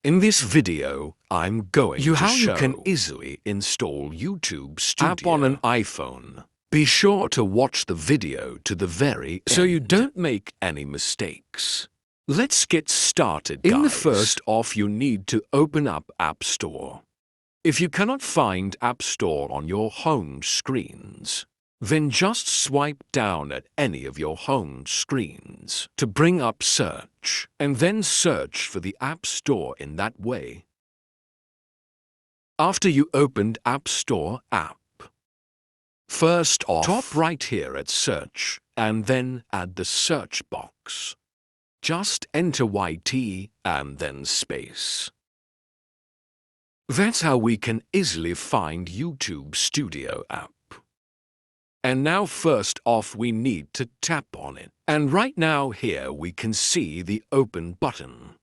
In this video, I'm going to how show you can easily install YouTube Studio app on an iPhone. Be sure to watch the video to the very end so you don't make any mistakes. Let's get started, guys. In the first off, you need to open up App Store. If you cannot find App Store on your home screens, then just swipe down at any of your home screens to bring up search, and then search for the App Store in that way. After you opened App Store app, first off, top right here at search, and then add the search box. Just enter YT and then space. That's how we can easily find YouTube Studio app. And now first off we need to tap on it. And right now here we can see the open button.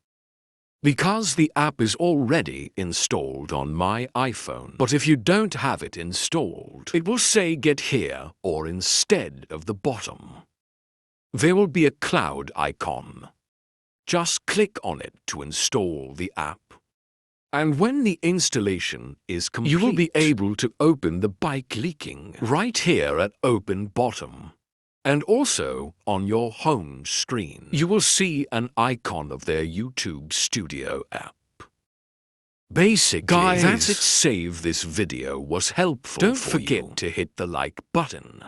Because the app is already installed on my iPhone. But if you don't have it installed, it will say get here or instead of the bottom. There will be a cloud icon. Just click on it to install the app. And when the installation is complete, you will be able to open the bike leaking right here at open bottom. And also on your home screen, you will see an icon of their YouTube Studio app. Basically, guys, that's it. Save this video was helpful. Don't forget to hit the like button